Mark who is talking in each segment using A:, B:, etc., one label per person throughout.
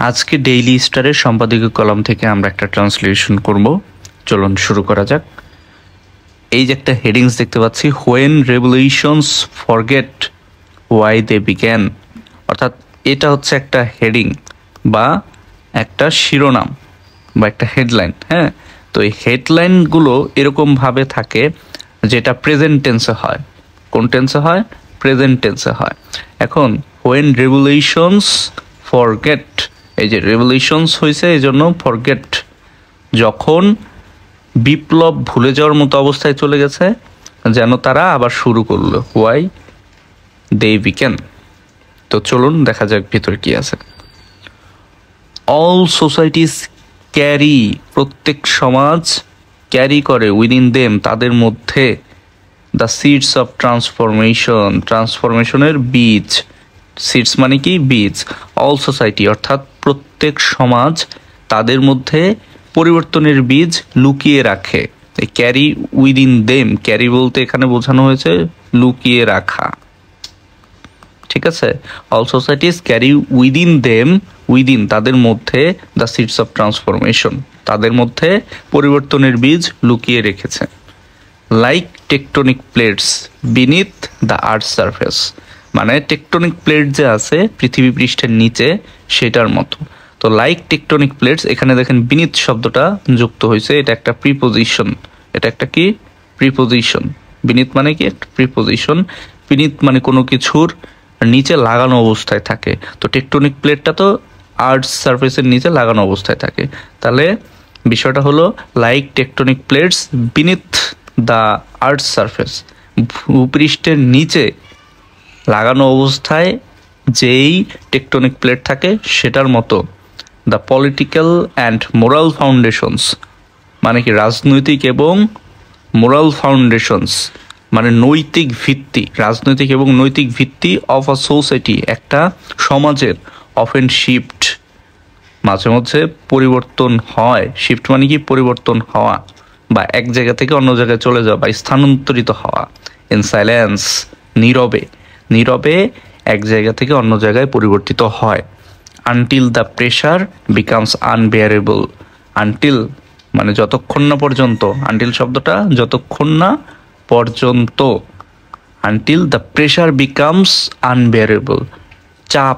A: আজকে ডেইলি স্টারের সম্পাদকীয় কলাম থেকে আমরা একটা ট্রান্সলেশন করব। চলুন শুরু করা যাক। এই যে একটা হেডিংস দেখতে পাচ্ছি, when revolutions forget why they began, অর্থাৎ এটা হচ্ছে একটা হেডিং বা একটা শিরোনাম বা একটা হেডলাইন। হ্যাঁ, তো এই হেডলাইনগুলো এরকমভাবে থাকে যেটা প্রেজেন্ট টেন্সে হয়। কোন টেন্সে হয়? প্রেজেন্ট টেন্সে হয়। এখন হোয়েন রেভলিউশনস ফরগেট, এই যে রেভলিউশনস হয়েছে এই জন্য ফরগেট, যখন বিপ্লব ভুলে যাওয়ার মতো অবস্থায় চলে গেছে যেন তারা আবার শুরু করলো, ওয়াই দে বিগ্যান। তো চলুন দেখা যাক ভিতরে কি আছে। অল সোসাইটিস ক্যারি, প্রত্যেক সমাজ ক্যারি করে, উইদিন দেম, তাদের মধ্যে, দ্য সিডস অফ ট্রান্সফরমেশন, ট্রান্সফরমেশনের বীজ। সিডস মানে কি? বীজ। অল সোসাইটি অর্থাৎ প্রত্যেক সমাজ তাদের মধ্যে পরিবর্তনের বীজ লুকিয়ে রাখে। ক্যারি উইদিন দেম, ক্যারি বলতে এখানে বোঝানো হয়েছে লুকিয়ে রাখা। ঠিক আছে, all societies carry within them, within তাদের মধ্যে, দ্য সিডস অফ ট্রান্সফরমেশন, তাদের মধ্যে পরিবর্তনের বীজ লুকিয়ে রেখেছে। Like tectonic plates beneath the earth surface, মানে টেকটনিক প্লেট যে আছে পৃথিবী পৃষ্ঠের নিচে সেটার মতো। তো লাইক টেকটনিক প্লেটস, এখানে দেখেন বিনিথ শব্দটা যুক্ত হয়েছে, এটা একটা প্রিপোজিশন। এটা একটা কি? প্রিপোজিশন। বিনিথ মানে কি? একটা প্রিপোজিশন। বিনিথ মানে কোনো কিছুর নিচে লাগানো অবস্থায় থাকে। তো টেকটনিক প্লেটটা তো আর্থ সারফেসের নিচে লাগানো অবস্থায় থাকে। তাহলে বিষয়টা হলো like tectonic plates beneath the earth surface, ভূপৃষ্ঠের নিচে লাগানো অবস্থায় যেই টেকটনিক প্লেট থাকে সেটার মতো। The political and moral foundations মানে কি? রাজনৈতিক এবং মোরাল ফাউন্ডেশনস মানে নৈতিক ভিত্তি, রাজনৈতিক এবং নৈতিক ভিত্তি অফ আ সোসাইটি, একটা সমাজের। অফেন শিফট, মাঝে মধ্যে পরিবর্তন হয়। শিফট মানে কি? পরিবর্তন হওয়া বা এক জায়গা থেকে অন্য জায়গায় চলে যাওয়া বা স্থানান্তরিত হওয়া। ইন সাইলেন্স, নীরবে, নীরবে এক জায়গা থেকে অন্য জায়গায় পরিবর্তিত হয়। Until the pressure becomes unbearable, until মানে যতক্ষণ না পর্যন্ত, আনটিল শব্দটা যতক্ষণ না পর্যন্ত, until the pressure becomes unbearable, চাপ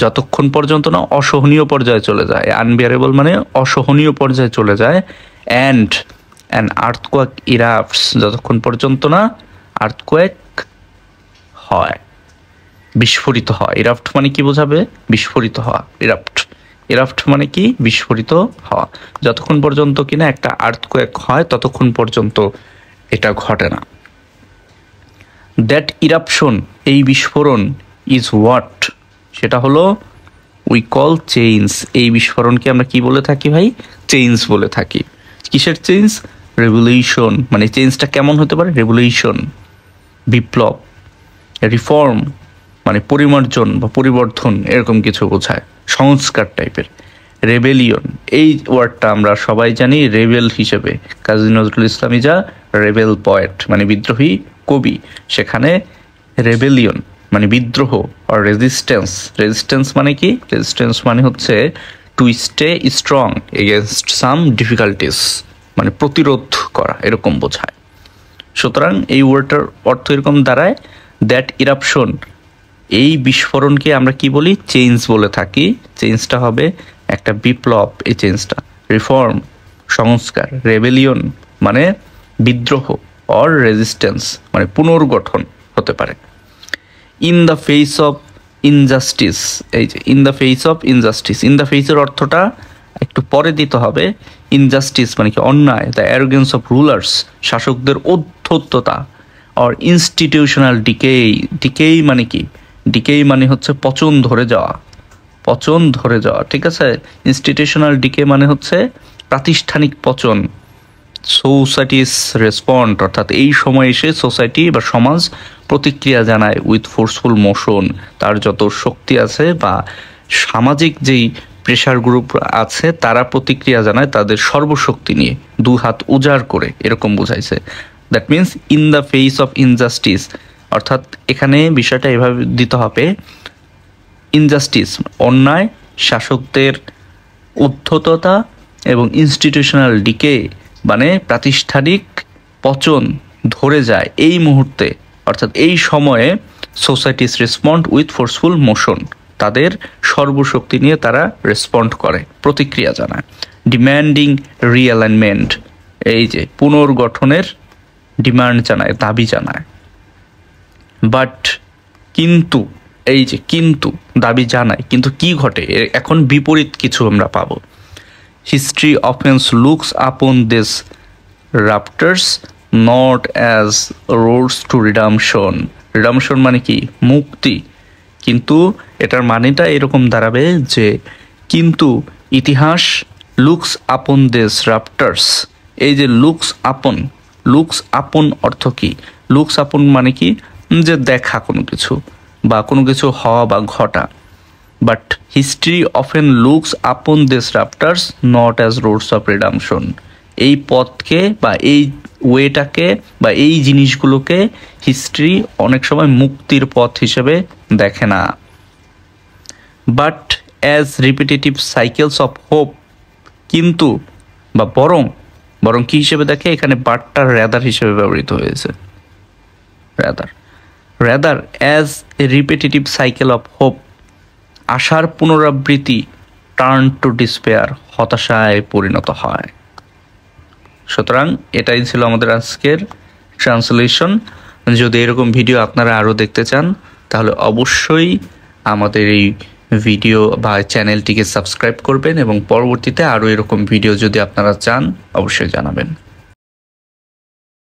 A: যতক্ষণ পর্যন্ত না অসহনীয় পর্যায়ে চলে যায়। আনবেয়ারেবল মানে অসহনীয় পর্যায়ে চলে যায়। অ্যান্ড অ্যান আর্থকোয়েক ইরাপ্টস, যতক্ষণ পর্যন্ত না আর্থকোয়েক হয়, বিস্ফোরিত হয়। ইরাপ্ট মানে কি বোঝাবে? বিস্ফোরিত হওয়া। ইরাপ্ট, ইরাপ্ট মানে কি? বিস্ফোরিত হওয়া। যতক্ষণ পর্যন্ত কিনা একটা আর্থকোয়েক হয় ততক্ষণ পর্যন্ত এটা ঘটে না। দ্যাট ইরাপশন, এই বিস্ফোরণ, ইজ হোয়াট, সেটা হলো উই কল চেঞ্জ, এই বিস্ফোরণকে আমরা কি বলে থাকি ভাই? চেঞ্জ বলে থাকি। কিসের চেঞ্জ? রেভলিউশন। মানে চেঞ্জটা কেমন হতে পারে? রেভলিউশন, বিপ্লব। রিফর্ম মানে পরিমার্জন বা পরিবর্তন, এরকম কিছু বোঝায়, সংস্কার টাইপের। রেবেলিয়ন, এই ওয়ার্ডটা আমরা সবাই জানি রেবেল হিসেবে। কাজী নজরুল ইসলামী যা রেবেল পয়েট মানে বিদ্রোহী কবি, সেখানে রেবেলিয়ন মানে বিদ্রোহ। আর রেজিস্ট্যান্স, রেজিস্ট্যান্স মানে কি? রেজিস্ট্যান্স মানে হচ্ছে to stay strong against some difficulties, মানে প্রতিরোধ করা, এরকম বোঝায়। সুতরাং এই ওয়ার্ডটার অর্থ এরকম দাঁড়ায়, দ্যাট ইরাপশন, এই বিস্ফোরণকে আমরা কি বলি? চেঞ্জ বলে থাকি। চেঞ্জটা হবে একটা বিপ্লব, এই চেঞ্জটা। রিফর্ম সংস্কার, রেবেলিয়ন মানে বিদ্রোহ, অর রেজিস্ট্যান্স মানে পুনর্গঠন হতে পারে। In the face of injustice, এই যে in the face of injustice, in the ফেসের অর্থটা একটু পরে দিতে হবে। ইনজাস্টিস মানে কি? অন্যায়। দ্য অ্যারোগেন্স অফ রুলার্স, শাসকদের ঔদ্ধত্যতা। অর ইনস্টিটিউশনাল ডিকেই, ডিকেই মানে কি? ডিকেই মানে হচ্ছে পচন ধরে যাওয়া, পচন ধরে যাওয়া। ঠিক আছে, ইনস্টিটিউশনাল ডিকে মানে হচ্ছে প্রাতিষ্ঠানিক পচন। সোসাইটিস রেসপন্ড, অর্থাৎ এই সময় এসে সোসাইটি বা সমাজ প্রতিক্রিয়া জানায় উইথ ফোর্সফুল মোশন, তার যত শক্তি আছে বা সামাজিক যেই প্রেশার গ্রুপ আছে তারা প্রতিক্রিয়া জানায় তাদের সর্বশক্তি নিয়ে, দু হাত উজাড় করে, এরকম বোঝাইছে। That means in the face of injustice, অর্থাৎ এখানে বিষয়টা এভাবে দিতে হবে, ইনজাস্টিস অন্যায়, শাসকদের উদ্ধততা এবং ইনস্টিটিউশনাল ডিকে মানে প্রাতিষ্ঠানিক পচন ধরে যায় এই মুহূর্তে, অর্থাৎ এই সময়ে societies respond with forceful motion, তাদের সর্বশক্তি নিয়ে তারা রেসপন্ড করে, প্রতিক্রিয়া জানায়। ডিম্যান্ডিং রিঅ্যালাইনমেন্ট, এই যে পুনর্গঠনের ডিমান্ড জানায়, দাবি জানায়। বাট কিন্তু, এই যে কিন্তু দাবি জানায়, কিন্তু কি ঘটে, এখন বিপরীত কিছু আমরা পাবো। হিস্ট্রি অফেন্স looks upon this ruptures not as roads to redemption. Redemption মানে কি? মুক্তি। কিন্তু এটার মানেটা এরকম দাঁড়াবে যে কিন্তু ইতিহাস লুকস আপন দিস রাপ্টার্স, এই যে লুকস আপন অর্থ কি? লুকস আপন মানে কি? যে দেখা কোনো কিছু বা কোনো কিছু হওয়া বা ঘটা। But history often looks upon this ruptures not as roads of redemption. এই পথকে বা এই ওয়েটাকে বা এই জিনিসগুলোকে হিস্ট্রি অনেক সময় মুক্তির পথ হিসেবে দেখে না, but as repetitive cycles of hope. কিন্তু বা বরং কি হিসেবে দেখে? এখানে বাটটার রেদার হিসেবে ব্যবহৃত হয়েছে। Rather as a repetitive cycle of hope, আশার পুনরাবৃত্তি, টার্ন টু ডিসপেয়ার, হতাশায় পরিণত হয়। সুতরাং এটাই ছিল আমাদের আজকের ট্রান্সলেশন। যদি এরকম ভিডিও আপনারা আরও দেখতে চান তাহলে অবশ্যই আমাদের এই ভিডিও বা চ্যানেলটিকে সাবস্ক্রাইব করবেন এবং পরবর্তীতে আরও এরকম ভিডিও যদি আপনারা চান অবশ্যই জানাবেন।